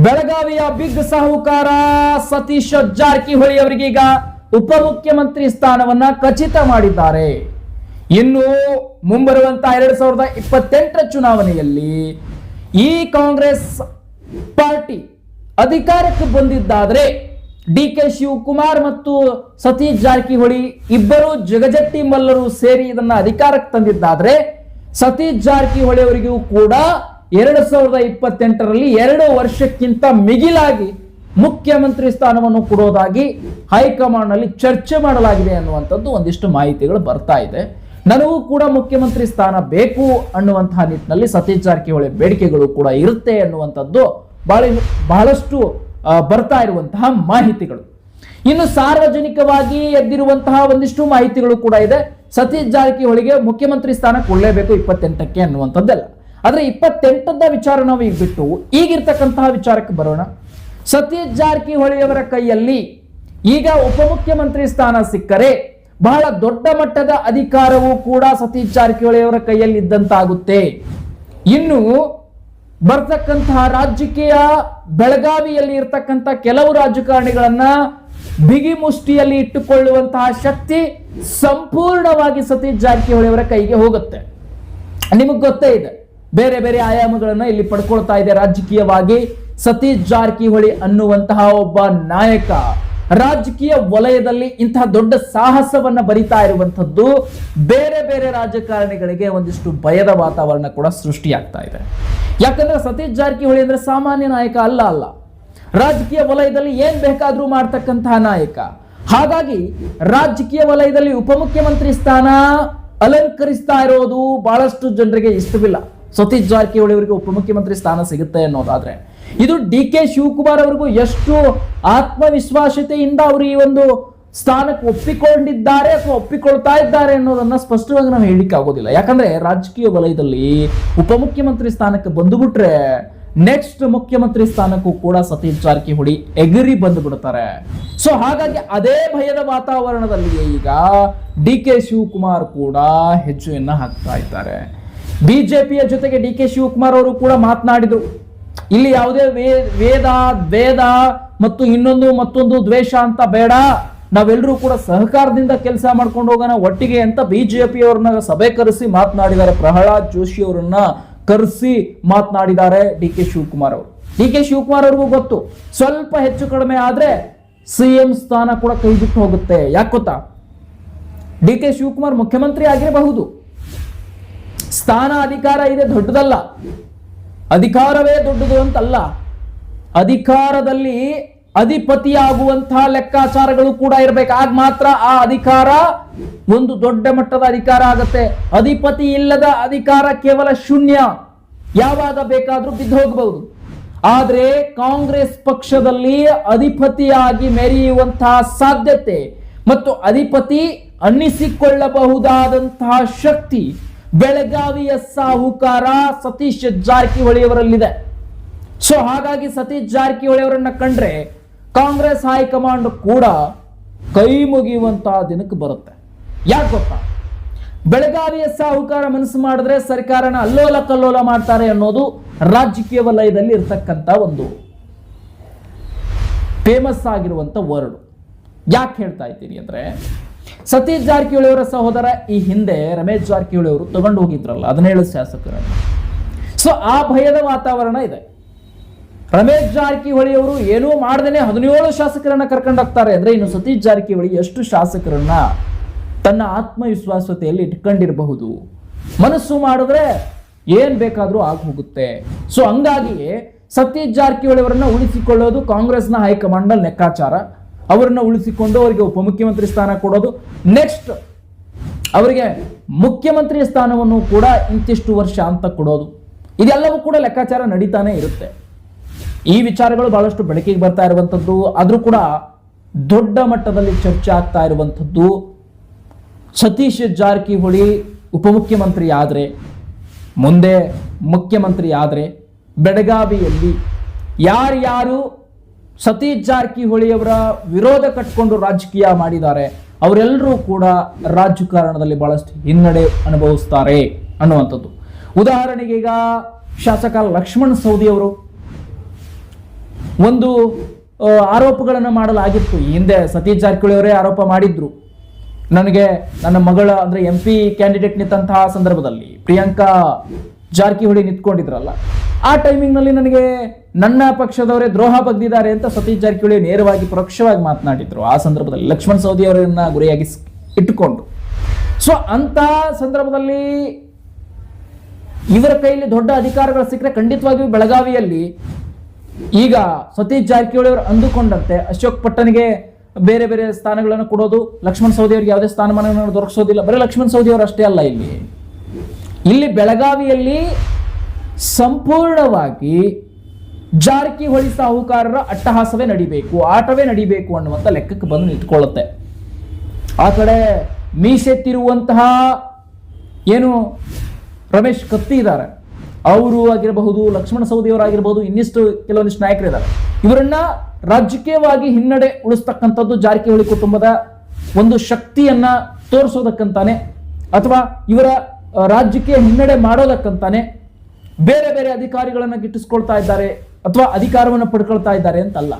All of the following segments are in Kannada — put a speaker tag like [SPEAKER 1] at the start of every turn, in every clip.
[SPEAKER 1] ಬೆಳಗಾವಿಯ ಬಿಗ್ ಸಾಹುಕಾರ ಸತೀಶ್ ಜಾರಕಿಹೊಳಿ ಅವರಿಗೆ ಈಗ ಉಪಮುಖ್ಯಮಂತ್ರಿ ಸ್ಥಾನವನ್ನ ಖಚಿತ ಮಾಡಿದ್ದಾರೆ. ಇನ್ನು ಮುಂಬರುವಂತಹ 2028 ಚುನಾವಣೆಯಲ್ಲಿ ಈ ಕಾಂಗ್ರೆಸ್ ಪಾರ್ಟಿ ಅಧಿಕಾರಕ್ಕೆ ಬಂದಿದ್ದಾದ್ರೆ ಡಿ.ಕೆ. ಶಿವಕುಮಾರ್ ಮತ್ತು ಸತೀಶ್ ಜಾರಕಿಹೊಳಿ ಇಬ್ಬರು ಜಗಜಟ್ಟಿ ಮಲ್ಲರು ಸೇರಿ ಇದನ್ನ ಅಧಿಕಾರಕ್ಕೆ ತಂದಿದ್ದಾದ್ರೆ ಸತೀಶ್ ಜಾರಕಿಹೊಳಿ ಅವರಿಗೂ ಕೂಡ 2028ರಲ್ಲಿ 2 ವರ್ಷಕ್ಕಿಂತ ಮಿಗಿಲಾಗಿ ಮುಖ್ಯಮಂತ್ರಿ ಸ್ಥಾನವನ್ನು ಕೊಡೋದಾಗಿ ಹೈಕಮಾಂಡ್ ನಲ್ಲಿ ಚರ್ಚೆ ಮಾಡಲಾಗಿದೆ ಅನ್ನುವಂಥದ್ದು ಒಂದಿಷ್ಟು ಮಾಹಿತಿಗಳು ಬರ್ತಾ ಇದೆ. ನನಗೂ ಕೂಡ ಮುಖ್ಯಮಂತ್ರಿ ಸ್ಥಾನ ಬೇಕು ಅನ್ನುವಂತಹ ನಿಟ್ಟಿನಲ್ಲಿ ಸತೀಶ್ ಜಾರಕಿಹೊಳಿ ಬೇಡಿಕೆಗಳು ಕೂಡ ಇರುತ್ತೆ ಅನ್ನುವಂಥದ್ದು ಬಹಳಷ್ಟು ಬರ್ತಾ ಇರುವಂತಹ ಮಾಹಿತಿಗಳು. ಇನ್ನು ಸಾರ್ವಜನಿಕವಾಗಿ ಎದ್ದಿರುವಂತಹ ಒಂದಿಷ್ಟು ಮಾಹಿತಿಗಳು ಕೂಡ ಇದೆ. ಸತೀಶ್ ಜಾರಕಿಹೊಳಿಗೆ ಮುಖ್ಯಮಂತ್ರಿ ಸ್ಥಾನ ಕೊಡಲೇಬೇಕು 28ಕ್ಕೆ ಅನ್ನುವಂಥದ್ದಲ್ಲ. ಆದ್ರೆ 28ದ ವಿಚಾರ ನಾವು ಈಗ ಬಿಟ್ಟು ಈಗಿರ್ತಕ್ಕಂತಹ ವಿಚಾರಕ್ಕೆ ಬರೋಣ. ಸತೀಶ್ ಜಾರಕಿಹೊಳಿ ಅವರ ಕೈಯಲ್ಲಿ ಈಗ ಉಪಮುಖ್ಯಮಂತ್ರಿ ಸ್ಥಾನ ಸಿಕ್ಕರೆ ಬಹಳ ದೊಡ್ಡ ಮಟ್ಟದ ಅಧಿಕಾರವೂ ಕೂಡ ಸತೀಶ್ ಜಾರಕಿಹೊಳಿ ಅವರ ಕೈಯಲ್ಲಿ ಇದ್ದಂತಾಗುತ್ತೆ. ಇನ್ನು ಬರ್ತಕ್ಕಂತಹ ರಾಜಕೀಯ ಬೆಳಗಾವಿಯಲ್ಲಿ ಇರ್ತಕ್ಕಂಥ ಕೆಲವು ರಾಜಕಾರಣಿಗಳನ್ನ ಬಿಗಿ ಮುಷ್ಟಿಯಲ್ಲಿ ಇಟ್ಟುಕೊಳ್ಳುವಂತಹ ಶಕ್ತಿ ಸಂಪೂರ್ಣವಾಗಿ ಸತೀಶ್ ಜಾರಕಿಹೊಳಿ ಅವರ ಕೈಗೆ ಹೋಗುತ್ತೆ. ನಿಮಗೆ ಗೊತ್ತೇ ಇದೆ, ಬೇರೆ ಬೇರೆ ಆಯಾಮಗಳನ್ನ ಇಲ್ಲಿ ಪಡ್ಕೊಳ್ತಾ ಇದೆ ರಾಜಕೀಯವಾಗಿ. ಸತೀಶ್ ಜಾರಕಿಹೊಳಿ ಅನ್ನುವಂತಹ ಒಬ್ಬ ನಾಯಕ ರಾಜಕೀಯ ವಲಯದಲ್ಲಿ ಇಂತಹ ದೊಡ್ಡ ಸಾಹಸವನ್ನ ಬರಿತಾ ಇರುವಂತದ್ದು ಬೇರೆ ಬೇರೆ ರಾಜಕಾರಣಿಗಳಿಗೆ ಒಂದಿಷ್ಟು ಭಯದ ವಾತಾವರಣ ಕೂಡ ಸೃಷ್ಟಿಯಾಗ್ತಾ ಇದೆ. ಯಾಕಂದ್ರೆ ಸತೀಶ್ ಜಾರಕಿಹೊಳಿ ಅಂದ್ರೆ ಸಾಮಾನ್ಯ ನಾಯಕ ಅಲ್ಲ. ರಾಜಕೀಯ ವಲಯದಲ್ಲಿ ಏನ್ ಬೇಕಾದ್ರೂ ಮಾಡ್ತಕ್ಕಂತಹ ನಾಯಕ. ಹಾಗಾಗಿ ರಾಜಕೀಯ ವಲಯದಲ್ಲಿ ಉಪಮುಖ್ಯಮಂತ್ರಿ ಸ್ಥಾನ ಅಲಂಕರಿಸ್ತಾ ಇರೋದು ಬಹಳಷ್ಟು ಜನರಿಗೆ ಇಷ್ಟವಿಲ್ಲ. ಸತೀಶ್ ಜಾರಕಿಹೊಳಿ ಅವರಿಗೆ ಉಪಮುಖ್ಯಮಂತ್ರಿ ಸ್ಥಾನ ಸಿಗುತ್ತೆ ಅನ್ನೋದಾದ್ರೆ ಇದು ಡಿ.ಕೆ. ಶಿವಕುಮಾರ್ ಅವರಿಗೂ ಎಷ್ಟು ಆತ್ಮವಿಶ್ವಾಸತೆಯಿಂದ ಅವರು ಈ ಒಂದು ಸ್ಥಾನಕ್ಕೆ ಒಪ್ಪಿಕೊಂಡಿದ್ದಾರೆ ಅಥವಾ ಒಪ್ಪಿಕೊಳ್ತಾ ಇದ್ದಾರೆ ಅನ್ನೋದನ್ನ ಸ್ಪಷ್ಟವಾಗಿ ನಾವು ಹೇಳಿಕ್ಕೆ ಆಗೋದಿಲ್ಲ. ಯಾಕಂದ್ರೆ ರಾಜಕೀಯ ವಲಯದಲ್ಲಿ ಉಪಮುಖ್ಯಮಂತ್ರಿ ಸ್ಥಾನಕ್ಕೆ ಬಂದುಬಿಟ್ರೆ ನೆಕ್ಸ್ಟ್ ಮುಖ್ಯಮಂತ್ರಿ ಸ್ಥಾನಕ್ಕೂ ಕೂಡ ಸತೀಶ್ ಜಾರಕಿಹೊಳಿ ಎಗರಿ ಬಂದು ಬಿಡ್ತಾರೆ. ಸೊ ಹಾಗಾಗಿ ಅದೇ ಭಯದ ವಾತಾವರಣದಲ್ಲಿ ಈಗ ಡಿ.ಕೆ. ಶಿವಕುಮಾರ್ ಕೂಡ ಹೆಜ್ಜೆಯನ್ನ ಹಾಕ್ತಾ ಇದ್ದಾರೆ. ಬಿಜೆಪಿಯ ಜೊತೆಗೆ ಡಿ.ಕೆ. ಶಿವಕುಮಾರ್ ಅವರು ಕೂಡ ಮಾತನಾಡಿದ್ರು, ಇಲ್ಲಿ ಯಾವುದೇ ವೇದ ಮತ್ತು ಮತ್ತೊಂದು ದ್ವೇಷ ಅಂತ ಬೇಡ, ನಾವೆಲ್ಲರೂ ಕೂಡ ಸಹಕಾರದಿಂದ ಕೆಲಸ ಮಾಡ್ಕೊಂಡು ಹೋಗೋಣ ಒಟ್ಟಿಗೆ ಅಂತ ಬಿಜೆಪಿ ಅವ್ರನ್ನ ಸಭೆ ಕರೆಸಿ ಮಾತನಾಡಿದ್ದಾರೆ. ಪ್ರಹ್ಲಾದ್ ಜೋಶಿ ಅವರನ್ನ ಕರೆಸಿ ಮಾತನಾಡಿದ್ದಾರೆ ಡಿ.ಕೆ. ಶಿವಕುಮಾರ್ ಅವರು. ಡಿ.ಕೆ. ಶಿವಕುಮಾರ್ ಅವ್ರಿಗೂ ಗೊತ್ತು, ಸ್ವಲ್ಪ ಹೆಚ್ಚು ಕಡಿಮೆ ಆದ್ರೆ ಸಿಎಂ ಸ್ಥಾನ ಕೂಡ ಕೈ ಬಿಟ್ಟು ಹೋಗುತ್ತೆ. ಯಾಕೆ ಗೊತ್ತಾ, ಡಿ.ಕೆ. ಶಿವಕುಮಾರ್ ಮುಖ್ಯಮಂತ್ರಿ ಆಗಿರಬಹುದು, ಸ್ಥಾನ ಅಧಿಕಾರ ಇದೆ ದೊಡ್ಡದಲ್ಲ, ಅಧಿಕಾರವೇ ದೊಡ್ಡದು ಅಂತಲ್ಲ, ಅಧಿಕಾರದಲ್ಲಿ ಅಧಿಪತಿಯಾಗುವಂತಹ ಲೆಕ್ಕಾಚಾರಗಳು ಕೂಡ ಇರಬೇಕು. ಆಗ ಮಾತ್ರ ಆ ಅಧಿಕಾರ ಒಂದು ದೊಡ್ಡ ಮಟ್ಟದ ಅಧಿಕಾರ ಆಗುತ್ತೆ. ಅಧಿಪತಿ ಇಲ್ಲದ ಅಧಿಕಾರ ಕೇವಲ ಶೂನ್ಯ, ಯಾವಾಗ ಬೇಕಾದ್ರೂ ಬಿದ್ದು ಹೋಗಬಹುದು. ಆದ್ರೆ ಕಾಂಗ್ರೆಸ್ ಪಕ್ಷದಲ್ಲಿ ಅಧಿಪತಿಯಾಗಿ ಮೆರೆಯುವಂತಹ ಸಾಧ್ಯತೆ ಮತ್ತು ಅಧಿಪತಿ ಅನ್ನಿಸಿಕೊಳ್ಳಬಹುದಾದಂತಹ ಶಕ್ತಿ ಬೆಳಗಾವಿಯ ಸಾಹುಕಾರ ಸತೀಶ್ ಜಾರಕಿಹೊಳಿ ಅವರಲ್ಲಿದೆ. ಸೊ ಹಾಗಾಗಿ ಸತೀಶ್ ಜಾರಕಿಹೊಳಿ ಅವರನ್ನ ಕಂಡ್ರೆ ಕಾಂಗ್ರೆಸ್ ಹೈಕಮಾಂಡ್ ಕೂಡ ಕೈ ಮುಗಿಯುವಂತಹ ದಿನಕ್ಕೆ ಬರುತ್ತೆ. ಯಾಕೆ ಗೊತ್ತಾ, ಬೆಳಗಾವಿಯ ಸಾಹುಕಾರ ಮನಸ್ಸು ಮಾಡಿದ್ರೆ ಸರ್ಕಾರನ ಅಲ್ಲೋಲ ಕಲ್ಲೋಲ ಮಾಡ್ತಾರೆ ಅನ್ನೋದು ರಾಜಕೀಯ ವಲಯದಲ್ಲಿ ಇರ್ತಕ್ಕಂಥ ಒಂದು ಫೇಮಸ್ ಆಗಿರುವಂತ ವರ್ಡ್. ಯಾಕೆ ಹೇಳ್ತಾ ಇದ್ದೀನಿ ಅಂದ್ರೆ, ಸತೀಶ್ ಜಾರಕಿಹೊಳಿ ಅವರ ಸಹೋದರ ಈ ಹಿಂದೆ ರಮೇಶ್ ಜಾರಕಿಹೊಳಿ ಅವರು ತಗೊಂಡು ಹೋಗಿದ್ರಲ್ಲ 17 ಶಾಸಕರನ್ನು. ಸೊ ಆ ಭಯದ ವಾತಾವರಣ ಇದೆ. ರಮೇಶ್ ಜಾರಕಿಹೊಳಿ ಅವರು ಏನೂ ಮಾಡದೇನೆ 17 ಶಾಸಕರನ್ನ ಕರ್ಕೊಂಡು ಹೋಗ್ತಾರೆ ಅಂದ್ರೆ ಇನ್ನು ಸತೀಶ್ ಜಾರಕಿಹೊಳಿ ಎಷ್ಟು ಶಾಸಕರನ್ನ ತನ್ನ ಆತ್ಮವಿಶ್ವಾಸತೆಯಲ್ಲಿ ಇಟ್ಕೊಂಡಿರಬಹುದು. ಮನಸ್ಸು ಮಾಡಿದ್ರೆ ಏನ್ ಬೇಕಾದ್ರೂ ಆಗಿ ಹೋಗುತ್ತೆ. ಸೊ ಹಂಗಾಗಿ ಸತೀಶ್ ಜಾರಕಿಹೊಳಿ ಅವರನ್ನ ಉಳಿಸಿಕೊಳ್ಳೋದು ಕಾಂಗ್ರೆಸ್ನ ಹೈಕಮಾಂಡ್ ಲೆಕ್ಕಾಚಾರ. ಅವರನ್ನ ಉಳಿಸಿಕೊಂಡು ಅವರಿಗೆ ಉಪಮುಖ್ಯಮಂತ್ರಿ ಸ್ಥಾನ ಕೊಡೋದು, ನೆಕ್ಸ್ಟ್ ಅವರಿಗೆ ಮುಖ್ಯಮಂತ್ರಿ ಸ್ಥಾನವನ್ನು ಕೂಡ ಇಂತಿಷ್ಟು ವರ್ಷ ಅಂತ ಕೊಡೋದು, ಇದೆಲ್ಲವೂ ಕೂಡ ಲೆಕ್ಕಾಚಾರ ನಡೀತಾನೆ ಇರುತ್ತೆ. ಈ ವಿಚಾರಗಳು ಬಹಳಷ್ಟು ಬೆಳಕಿಗೆ ಬರ್ತಾ ಇರುವಂಥದ್ದು, ಆದ್ರೂ ಕೂಡ ದೊಡ್ಡ ಮಟ್ಟದಲ್ಲಿ ಚರ್ಚೆ ಆಗ್ತಾ ಇರುವಂಥದ್ದು ಸತೀಶ್ ಜಾರಕಿಹೊಳಿ ಉಪಮುಖ್ಯಮಂತ್ರಿ ಆದ್ರೆ, ಮುಂದೆ ಮುಖ್ಯಮಂತ್ರಿ ಆದ್ರೆ ಬೆಳಗಾವಿಯಲ್ಲಿ ಯಾರ್ಯಾರು ಸತೀಶ್ ಜಾರಕಿಹೊಳಿ ಅವರ ವಿರೋಧ ಕಟ್ಟಿಕೊಂಡು ರಾಜಕೀಯ ಮಾಡಿದ್ದಾರೆ ಅವರೆಲ್ಲರೂ ಕೂಡ ರಾಜಕಾರಣದಲ್ಲಿ ಬಹಳಷ್ಟು ಹಿನ್ನಡೆ ಅನುಭವಿಸ್ತಾರೆ ಅನ್ನುವಂಥದ್ದು. ಉದಾಹರಣೆಗೆ ಈಗ ಶಾಸಕ ಲಕ್ಷ್ಮಣ್ ಸವದಿ ಅವರು ಒಂದು ಆರೋಪಗಳನ್ನು ಮಾಡಲಾಗಿತ್ತು. ಈ ಹಿಂದೆ ಸತೀಶ್ ಜಾರಕಿಹೊಳಿ ಅವರೇ ಆರೋಪ ಮಾಡಿದ್ರು, ನನಗೆ ನನ್ನ ಮಗಳ ಅಂದ್ರೆ MP ಕ್ಯಾಂಡಿಡೇಟ್ ನಿಂತಹ ಸಂದರ್ಭದಲ್ಲಿ ಪ್ರಿಯಾಂಕಾ ಜಾರಕಿಹೊಳಿ ನಿಂತ್ಕೊಂಡಿದ್ರಲ್ಲ, ಆ ಟೈಮಿಂಗ್ನಲ್ಲಿ ನನಗೆ ನನ್ನ ಪಕ್ಷದವರೇ ದ್ರೋಹ ಬಗ್ದಿದ್ದಾರೆ ಅಂತ ಸತೀಶ್ ಜಾರಕಿಹೊಳಿ ನೇರವಾಗಿ ಪರೋಕ್ಷವಾಗಿ ಮಾತನಾಡಿದ್ರು. ಆ ಸಂದರ್ಭದಲ್ಲಿ ಲಕ್ಷ್ಮಣ್ ಸವದಿ ಅವರನ್ನ ಗುರಿಯಾಗಿ ಇಟ್ಟುಕೊಂಡು. ಸೊ ಅಂತ ಸಂದರ್ಭದಲ್ಲಿ ಇವರ ಕೈಯಲ್ಲಿ ದೊಡ್ಡ ಅಧಿಕಾರಗಳು ಸಿಕ್ಕರೆ ಖಂಡಿತವಾಗಿಯೂ ಬೆಳಗಾವಿಯಲ್ಲಿ ಈಗ ಸತೀಶ್ ಜಾರಕಿಹೊಳಿ ಅವರು ಅಂದುಕೊಂಡಂತೆ ಅಶೋಕ್ ಪಟ್ಟಣಿಗೆ ಬೇರೆ ಬೇರೆ ಸ್ಥಾನಗಳನ್ನು ಕೊಡೋದು, ಲಕ್ಷ್ಮಣ್ ಸವದಿ ಅವರಿಗೆ ಯಾವುದೇ ಸ್ಥಾನಮಾನಗಳನ್ನು ದೊರಕಿಸೋದಿಲ್ಲ. ಬರೀ ಲಕ್ಷ್ಮಣ್ ಸವದಿ ಅವರು ಅಷ್ಟೇ ಅಲ್ಲ, ಇಲ್ಲಿ ಬೆಳಗಾವಿಯಲ್ಲಿ ಸಂಪೂರ್ಣವಾಗಿ ಜಾರಕಿಹೊಳಿ ಸಾಹುಕಾರರ ಅಟ್ಟಹಾಸವೇ ನಡಿಬೇಕು, ಆಟವೇ ನಡಿಬೇಕು ಅನ್ನುವಂಥ ಲೆಕ್ಕಕ್ಕೆ ಬಂದು ನಿಂತ್ಕೊಳ್ಳುತ್ತೆ. ಆ ಕಡೆ ಮೀಸೆತ್ತಿರುವಂತಹ ಏನು ರಮೇಶ್ ಕತ್ತಿ ಇದ್ದಾರೆ, ಅವರು ಆಗಿರಬಹುದು, ಲಕ್ಷ್ಮಣ ಸವದಿ ಅವರಾಗಿರಬಹುದು, ಇನ್ನಿಷ್ಟು ಕೆಲವೊಂದಿಷ್ಟು ನಾಯಕರಿದ್ದಾರೆ. ಇವರನ್ನ ರಾಜಕೀಯವಾಗಿ ಹಿನ್ನಡೆ ಉಳಿಸ್ತಕ್ಕಂಥದ್ದು ಜಾರಕಿಹೊಳಿ ಕುಟುಂಬದ ಒಂದು ಶಕ್ತಿಯನ್ನ ತೋರಿಸೋದಕ್ಕಂತಾನೆ, ಅಥವಾ ಇವರ ರಾಜ್ಯಕ್ಕೆ ಹಿನ್ನಡೆ ಮಾಡೋದಕ್ಕಂತಾನೆ ಬೇರೆ ಬೇರೆ ಅಧಿಕಾರಿಗಳನ್ನ ಗಿಟ್ಟಿಸ್ಕೊಳ್ತಾ ಇದ್ದಾರೆ ಅಥವಾ ಅಧಿಕಾರವನ್ನು ಪಡ್ಕೊಳ್ತಾ ಇದ್ದಾರೆ ಅಂತಲ್ಲ.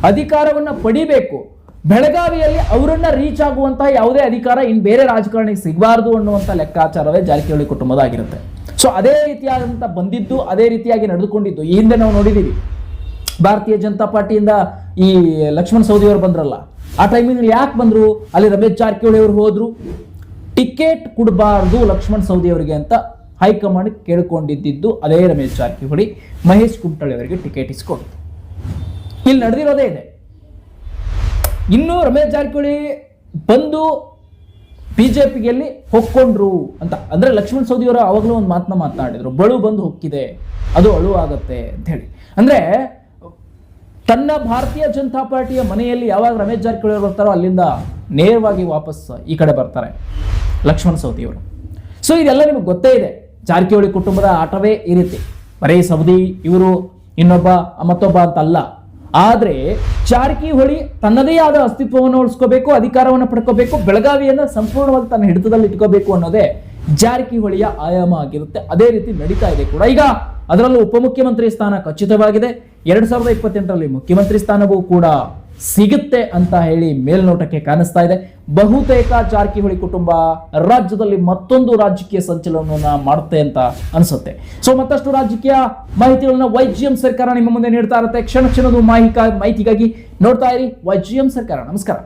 [SPEAKER 1] ಅಧಿಕಾರವನ್ನ ಪಡಿಬೇಕು, ಬೆಳಗಾವಿಯಲ್ಲಿ ಅವರನ್ನ ರೀಚ್ ಆಗುವಂತಹ ಯಾವುದೇ ಅಧಿಕಾರ ಇನ್ನು ಬೇರೆ ರಾಜಕಾರಣಿಗೆ ಸಿಗಬಾರದು ಅನ್ನುವಂಥ ಲೆಕ್ಕಾಚಾರವೇ ಜಾರಕಿಹೊಳಿ ಕುಟುಂಬದಾಗಿರುತ್ತೆ. ಸೊ ಅದೇ ರೀತಿಯಾದಂಥ ಬಂದಿದ್ದು, ಅದೇ ರೀತಿಯಾಗಿ ನಡೆದುಕೊಂಡಿದ್ದು. ಈ ಹಿಂದೆ ನಾವು ನೋಡಿದ್ದೀವಿ, ಭಾರತೀಯ ಜನತಾ ಪಾರ್ಟಿಯಿಂದ ಈ ಲಕ್ಷ್ಮಣ್ ಸವದಿ ಅವರು ಬಂದ್ರಲ್ಲ, ಆ ಟೈಮಿಂಗ್ ಯಾಕೆ ಬಂದ್ರು? ಅಲ್ಲಿ ರಮೇಶ್ ಜಾರಕಿಹೊಳಿ ಅವರು ಹೋದ್ರು, ಟಿಕೆಟ್ ಕೊಡಬಾರ್ದು ಲಕ್ಷ್ಮಣ್ ಸವದಿ ಅವರಿಗೆ ಅಂತ ಹೈಕಮಾಂಡ್ ಕೇಳ್ಕೊಂಡಿದ್ದು ಅದೇ ರಮೇಶ್ ಜಾರಕಿಹೊಳಿ ಮಹೇಶ್ ಕುಮಟಳ್ಳಿ ಅವರಿಗೆ ಟಿಕೆಟ್ ಇಸ್ಕೊಂಡು. ಇಲ್ಲಿ ನಡೆದಿರೋದೇ ಇದೆ. ಇನ್ನು ರಮೇಶ್ ಜಾರಕಿಹೊಳಿ ಬಂದು ಬಿಜೆಪಿಯಲ್ಲಿ ಹೊಕ್ಕೊಂಡ್ರು ಅಂತ ಅಂದ್ರೆ ಲಕ್ಷ್ಮಣ್ ಸವದಿ ಅವರು ಅವಾಗಲೂ ಒಂದು ಮಾತನ್ನ ಮಾತನಾಡಿದ್ರು, ಬಳು ಬಂದು ಹೊಕ್ಕಿದೆ, ಅದು ಅಳು ಆಗತ್ತೆ ಅಂತ ಹೇಳಿ. ಅಂದ್ರೆ ತನ್ನ ಭಾರತೀಯ ಜನತಾ ಪಾರ್ಟಿಯ ಮನೆಯಲ್ಲಿ ಯಾವಾಗ ರಮೇಶ್ ಜಾರಕಿಹೊಳಿ ಅವರು ಬರ್ತಾರೋ ಅಲ್ಲಿಂದ ನೇರವಾಗಿ ವಾಪಸ್ ಈ ಕಡೆ ಬರ್ತಾರೆ ಲಕ್ಷ್ಮಣ್ ಸವದಿ ಅವರು. ಸೊ ಇದೆಲ್ಲ ನಿಮಗೆ ಗೊತ್ತೇ ಇದೆ. ಜಾರಕಿಹೊಳಿ ಕುಟುಂಬದ ಆಟವೇ ಈ ರೀತಿ, ಬರೀ ಸವದಿ ಇವರು ಇನ್ನೊಬ್ಬ ಮತ್ತೊಬ್ಬ ಅಂತಲ್ಲ. ಆದ್ರೆ ಜಾರಕಿಹೊಳಿ ತನ್ನದೇ ಆದ ಅಸ್ತಿತ್ವವನ್ನು ಉಳಿಸ್ಕೋಬೇಕು, ಅಧಿಕಾರವನ್ನು ಪಡ್ಕೋಬೇಕು, ಬೆಳಗಾವಿಯನ್ನ ಸಂಪೂರ್ಣವಾಗಿ ತನ್ನ ಹಿಡಿತದಲ್ಲಿ ಇಟ್ಕೋಬೇಕು ಅನ್ನೋದೇ ಜಾರಕಿಹೊಳಿಯ ಆಯಾಮ ಆಗಿರುತ್ತೆ. ಅದೇ ರೀತಿ ನಡೀತಾ ಇದೆ ಕೂಡ. ಈಗ ಅದರಲ್ಲೂ ಉಪಮುಖ್ಯಮಂತ್ರಿ ಸ್ಥಾನ ಖಚಿತವಾಗಿದೆ. 2028ರಲ್ಲಿ ಮುಖ್ಯಮಂತ್ರಿ ಸ್ಥಾನವೂ ಕೂಡ ಸಿಗುತ್ತೆ ಅಂತ ಹೇಳಿ ಮೇಲ್ನೋಟಕ್ಕೆ ಕಾಣಿಸ್ತಾ ಇದೆ. ಬಹುತೇಕ ಜಾರಕಿಹೊಳಿ ಕುಟುಂಬ ರಾಜ್ಯದಲ್ಲಿ ಮತ್ತೊಂದು ರಾಜಕೀಯ ಸಂಚಲನವನ್ನ ಮಾಡುತ್ತೆ ಅಂತ ಅನ್ಸುತ್ತೆ. ಸೊ ಮತ್ತಷ್ಟು ರಾಜಕೀಯ ಮಾಹಿತಿಗಳನ್ನ YGM ಸರ್ಕಾರ ನಿಮ್ಮ ಮುಂದೆ ನೀಡ್ತಾ ಇರುತ್ತೆ. ಕ್ಷಣ ಕ್ಷಣದ ಮಾಹಿತಿಗಾಗಿ ನೋಡ್ತಾ ಇರಿ YGM ಸರ್ಕಾರ. ನಮಸ್ಕಾರ.